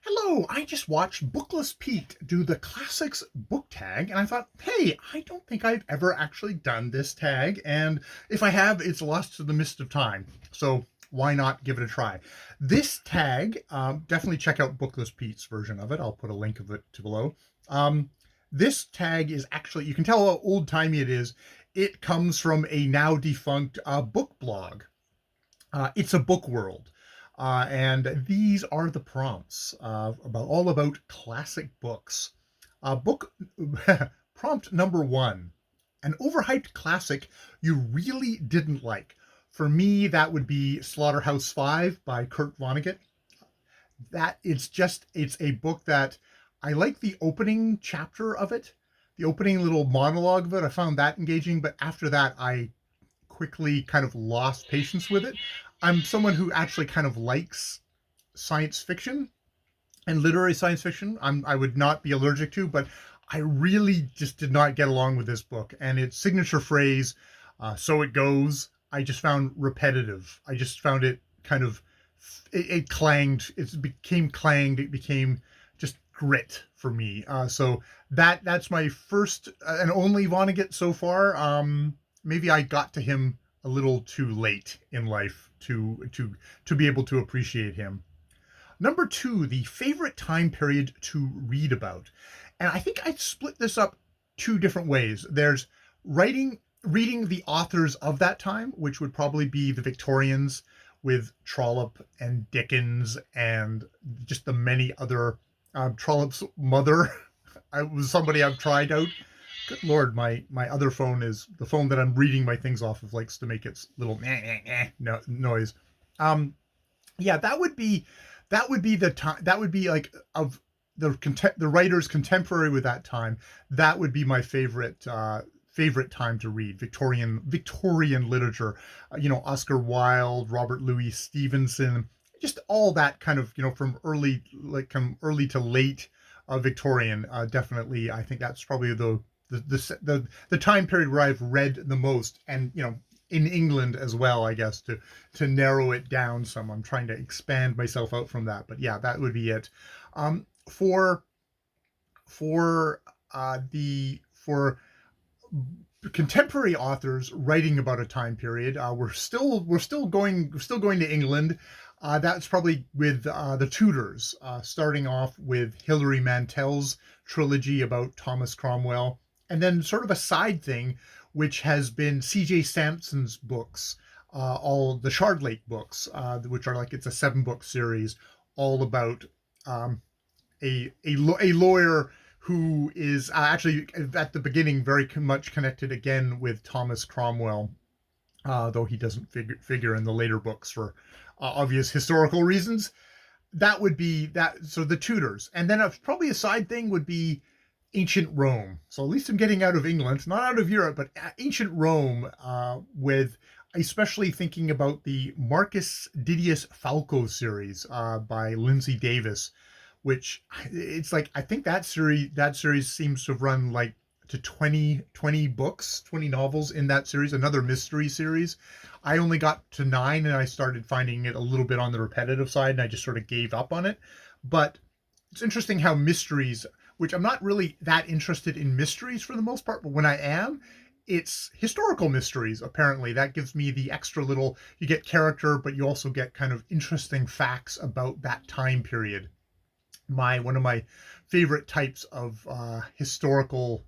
Hello, I just watched Bookless Pete do the Classics book tag, and I thought, hey, I don't think I've ever actually done this tag, and if I have, it's lost to the mist of time. So why not give it a try? This tag, definitely check out Bookless Pete's version of it. I'll put a link of it to below. This tag is actually, you can tell how old-timey it is. It comes from a now defunct book blog. It's a book world. And these are the prompts about all about classic books. Book prompt number one: an overhyped classic you really didn't like. For me, that would be Slaughterhouse-Five by Kurt Vonnegut. It's a book that I like the opening chapter of it, the opening little monologue of it. I found that engaging, but after that, I quickly kind of lost patience with it. I'm someone who actually kind of likes science fiction and literary science fiction. I would not be allergic to, but I really just did not get along with this book. And its signature phrase, "So it goes," I just found repetitive. I just found it kind of it clanged. It became clanged. It became just grit for me. So that's my first and only Vonnegut so far. Maybe I got to him a little too late in life to be able to appreciate him. Number two, the favorite time period to read about. And I think I'd split this up two different ways. There's reading the authors of that time, which would probably be the Victorians with Trollope and Dickens and just the many other Trollope's mother. I was somebody I've tried out. Good Lord, my other phone is the phone that I'm reading my things off of likes to make its little noise. Um, yeah, that would be the time. That would be like of the writers contemporary with that time. That would be my favorite time to read Victorian literature. Oscar Wilde, Robert Louis Stevenson, just all that kind of from early to late Victorian. Definitely, I think that's probably the time period where I've read the most, and in England as well, I guess, to narrow it down some. I'm trying to expand myself out from that, but yeah, that would be it. For for contemporary authors writing about a time period, we're still going to England. That's probably with the Tudors, starting off with Hilary Mantel's trilogy about Thomas Cromwell, and then sort of a side thing, which has been C.J. Sampson's books, all the Shardlake books, which are like it's a 7-book series, all about a lawyer who is actually at the beginning very much connected again with Thomas Cromwell, though he doesn't figure in the later books for obvious historical reasons. That would be that. So the Tudors, and then probably a side thing would be ancient Rome. So at least I'm getting out of England, not out of Europe, but ancient Rome, with especially thinking about the Marcus Didius Falco series by Lindsay Davis, which it's like I think that series seems to have run like to 20 books, 20 novels in that series, another mystery series. I only got to 9 and I started finding it a little bit on the repetitive side and I just sort of gave up on it. But it's interesting how mysteries, which I'm not really that interested in mysteries for the most part, but when I am, it's historical mysteries. Apparently, that gives me the extra little, you get character, but you also get kind of interesting facts about that time period. One of my favorite types of historical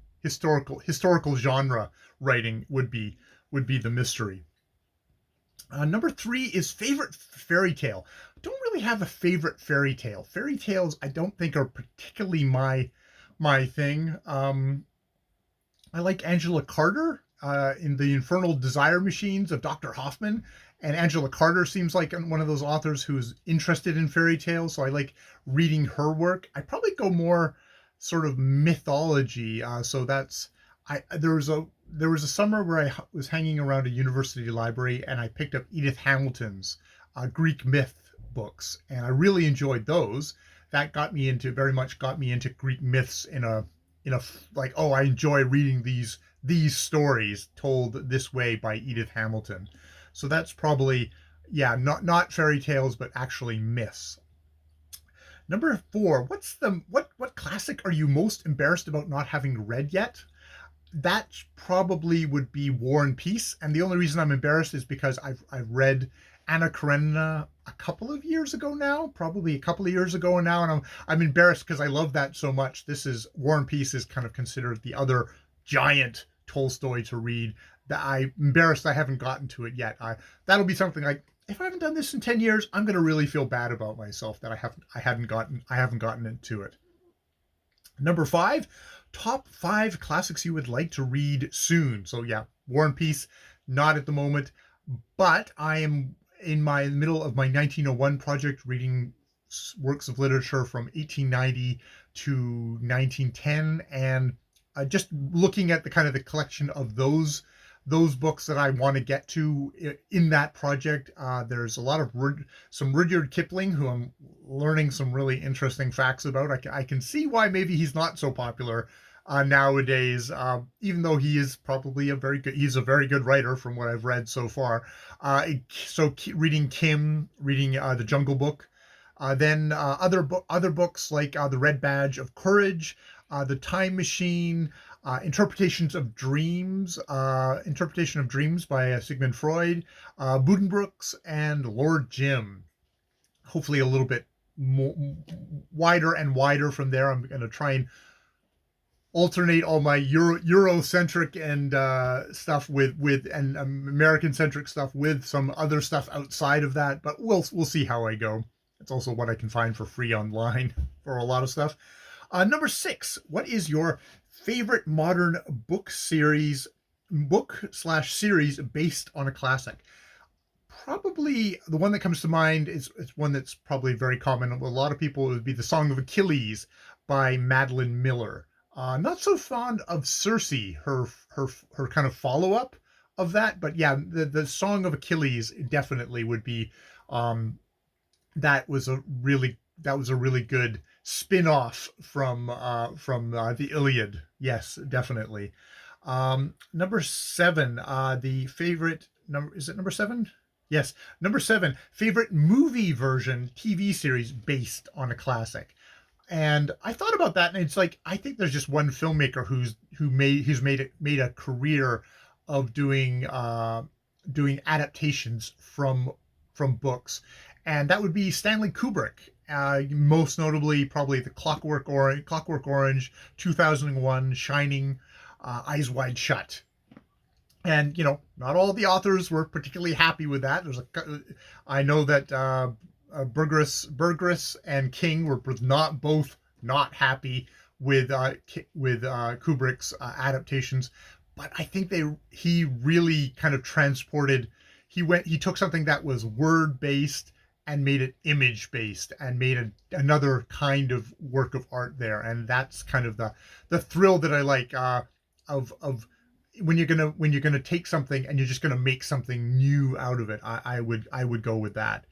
genre writing would be the mystery. Number three is favorite fairy tale. I don't really have a favorite fairy tale. Fairy tales I don't think are particularly my thing. I like Angela Carter in the Infernal Desire Machines of Dr. Hoffman. And Angela Carter seems like one of those authors who's interested in fairy tales, so I like reading her work. I probably go more sort of mythology. So that's I there was a summer where I was hanging around a university library and I picked up Edith Hamilton's Greek myth books, and I really enjoyed those. That very much got me into Greek myths in a like, oh, I enjoy reading these stories told this way by Edith Hamilton. So that's probably, yeah, not fairy tales, but actually myths. Number 4, what classic are you most embarrassed about not having read yet? That probably would be War and Peace, and the only reason I'm embarrassed is because I've read Anna Karenina a couple of years ago now, probably a couple of years ago now, and I'm embarrassed because I love that so much. This is War and Peace is kind of considered the other giant Tolstoy to read. That I'm embarrassed I haven't gotten to it yet. That'll be something like, if I haven't done this in 10 years, I'm going to really feel bad about myself that I haven't gotten into it. Number 5, top 5 classics you would like to read soon. So yeah, War and Peace, not at the moment, but I am in my middle of my 1901 project, reading works of literature from 1890 to 1910, and just looking at the kind of the collection of those books that I want to get to in that project. There's a lot of some Rudyard Kipling, who I'm learning some really interesting facts about. I can see why maybe he's not so popular nowadays, even though he is probably he's a very good writer from what I've read so far. So reading Kim, reading The Jungle Book, then other books like The Red Badge of Courage, The Time Machine, Interpretation of Dreams by Sigmund Freud, Buddenbrooks, and Lord Jim. Hopefully a little bit more, wider and wider from there. I'm going to try and alternate all my Eurocentric and stuff with and American centric stuff with some other stuff outside of that. But we'll see how I go. It's also what I can find for free online for a lot of stuff. Number 6, what is your favorite modern book series based on a classic? Probably the one that comes to mind is one that's probably very common with a lot of people. It would be The Song of Achilles by Madeline Miller. Not so fond of Circe, her kind of follow up of that, but yeah, the Song of Achilles definitely would be. That was a really good spin-off from the Iliad. Yes, definitely. Number 7, the favorite number, is it number 7? Yes, number 7, favorite movie version TV series based on a classic. And I thought about that, and it's like, I think there's just one filmmaker who's made a career of doing adaptations from books, and that would be Stanley Kubrick. Most notably, probably the Clockwork Orange, 2001, Shining, Eyes Wide Shut. And not all the authors were particularly happy with that. I know that Burgess and King were not happy with Kubrick's adaptations, but I think he really kind of transported. He took something that was word based and made it image based and made another kind of work of art there, and that's kind of the thrill that I like of when you're gonna take something and you're just gonna make something new out of it. I would go with that.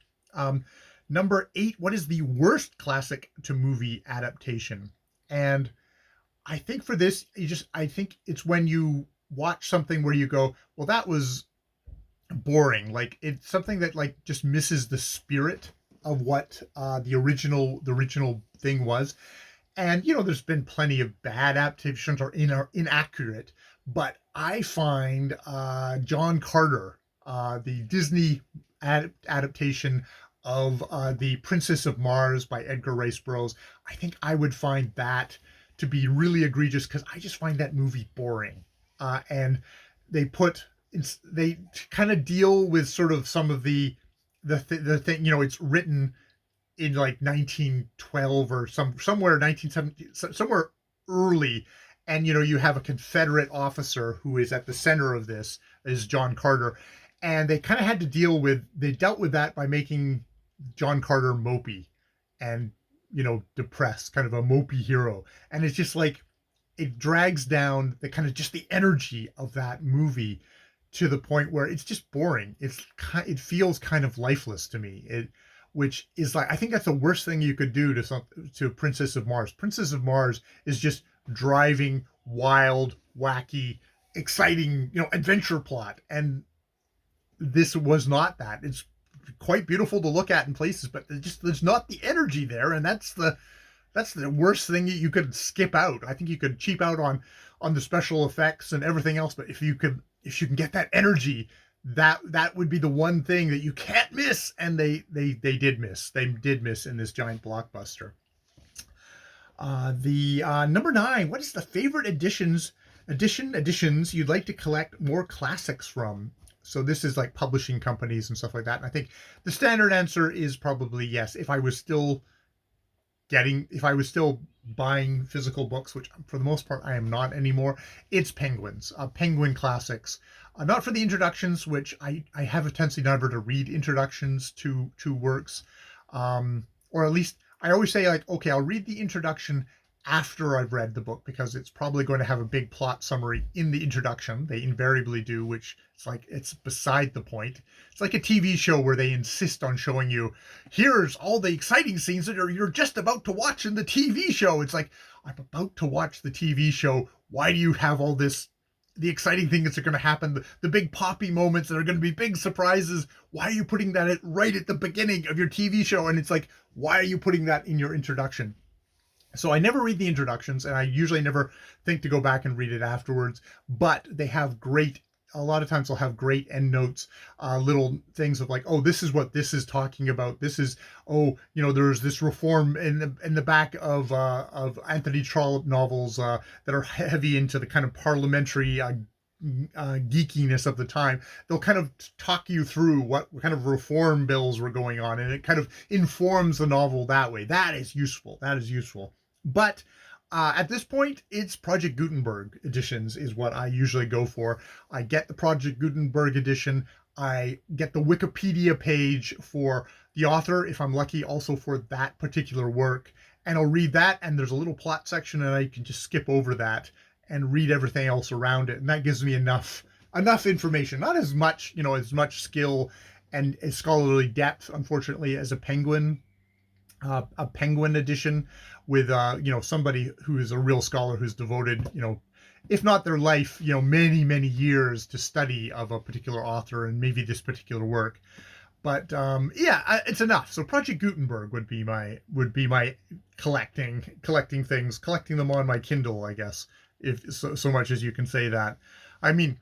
Number 8, what is the worst classic to movie adaptation? And I think for this, I think it's when you watch something where you go, well, that was boring. Like, it's something that like just misses the spirit of what the original thing was. And there's been plenty of bad adaptations or inaccurate, but I find John Carter, the Disney adaptation of The Princess of Mars by Edgar Rice Burroughs, I think I would find that to be really egregious, because I just find that movie boring. And they kind of deal with sort of some of the thing. It's written in like 1912 or somewhere 1970, somewhere early, and you have a Confederate officer who is at the center of this, is John Carter, and they kind of had to dealt with that by making John Carter mopey and depressed, kind of a mopey hero. And it's just like, it drags down the kind of just the energy of that movie to the point where it's just boring. It feels kind of lifeless to me. Which is like, I think that's the worst thing you could do to Princess of Mars. Princess of Mars is just driving, wild, wacky, exciting, adventure plot, and this was not that. It's quite beautiful to look at in places, but there's not the energy there, and that's the worst thing you could skip out. I think you could cheap out on the special effects and everything else, but if you can get that energy, that would be the one thing that you can't miss. And they did miss. They did miss in this giant blockbuster. The number 9. What is the favorite editions you'd like to collect more classics from? So this is like publishing companies and stuff like that. And I think the standard answer is probably yes. If I was still buying physical books, which for the most part I am not anymore, it's Penguins, Penguin classics. Not for the introductions, which I have a tendency never to read introductions to works, or at least I always say, like, okay, I'll read the introduction after I've read the book, because it's probably going to have a big plot summary in the introduction. They invariably do, which it's beside the point. It's like a TV show where they insist on showing you, here's all the exciting scenes that you're just about to watch in the TV show. It's like, I'm about to watch the TV show. Why do you have all this, the exciting things that are going to happen, the big poppy moments that are going to be big surprises? Why are you putting that right at the beginning of your TV show? And it's like, why are you putting that in your introduction? So I never read the introductions, and I usually never think to go back and read it afterwards, but they have a lot of times they'll have great endnotes, little things of like, oh, this is what this is talking about. This is, there's this reform in the back of Anthony Trollope novels that are heavy into the kind of parliamentary geekiness of the time. They'll kind of talk you through what kind of reform bills were going on, and it kind of informs the novel that way. That is useful. But at this point, it's Project Gutenberg editions is what I usually go for. I get the Project Gutenberg edition. I get the Wikipedia page for the author, if I'm lucky, also for that particular work. And I'll read that, and there's a little plot section, and I can just skip over that and read everything else around it. And that gives me enough information. Not as much, as much skill and as scholarly depth, unfortunately, as a Penguin edition with somebody who is a real scholar who's devoted, if not their life, many years to study of a particular author and maybe this particular work. But it's enough. So Project Gutenberg would be my collecting things, collecting them on my Kindle, I guess, if so much as you can say that. I mean,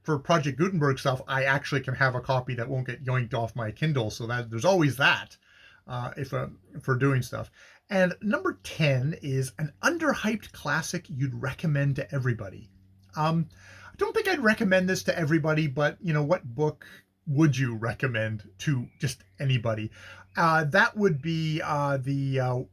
for Project Gutenberg stuff, I actually can have a copy that won't get yoinked off my Kindle, so that there's always that. For doing stuff. And number 10 is an underhyped classic you'd recommend to everybody. I don't think I'd recommend this to everybody, but what book would you recommend to just anybody? That would be the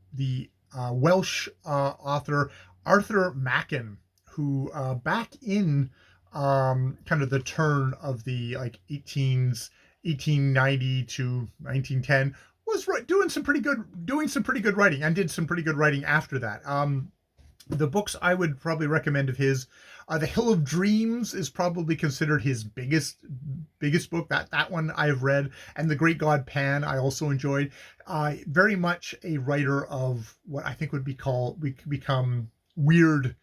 Welsh author Arthur Machen, who back in kind of the turn of the 1890 to 1910 was doing some pretty good writing, and did some pretty good writing after that. The books I would probably recommend of his, The Hill of Dreams is probably considered his biggest book. That one I have read, and The Great God Pan I also enjoyed. Very much a writer of what I think would become weird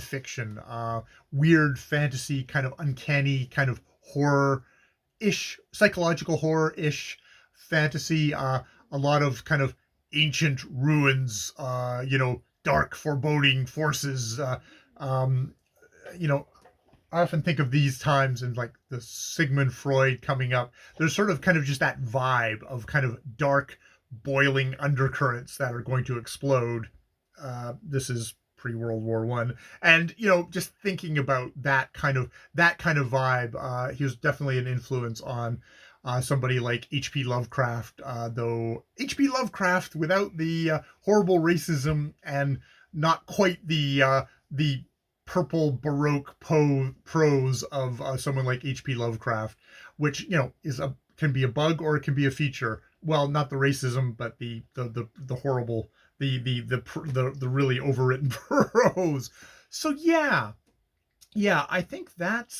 fiction, weird fantasy, kind of uncanny, kind of horror-ish, psychological horror-ish fantasy, a lot of kind of ancient ruins, dark foreboding forces. I often think of these times and like the Sigmund Freud coming up. There's sort of kind of just that vibe of kind of dark, boiling undercurrents that are going to explode. This is pre-World War I, and just thinking about that kind of vibe. He was definitely an influence on somebody like H.P. Lovecraft, though H.P. Lovecraft without the horrible racism and not quite the purple Baroque prose of someone like H.P. Lovecraft, which can be a bug or it can be a feature. Well, not the racism, but the horrible, the really overwritten prose. So yeah, I think that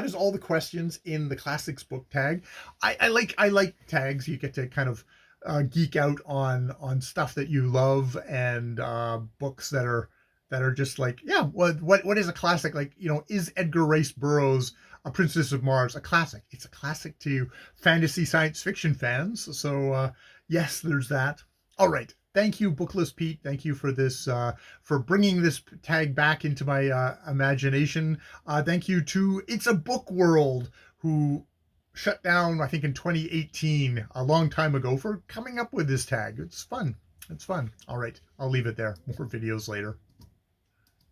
is all the questions in the Clsscs book tag. I like tags. You get to kind of geek out on stuff that you love, and books that are just like, what is a classic? Like, is Edgar Rice Burroughs A Princess of Mars, a classic. It's a classic to fantasy science fiction fans. So yes, there's that. All right. Thank you, Booklist Pete. Thank you for this, for bringing this tag back into my imagination. Thank you to It's a Book World, who shut down, I think, in 2018, a long time ago, for coming up with this tag. It's fun. It's fun. All right. I'll leave it there. More videos later.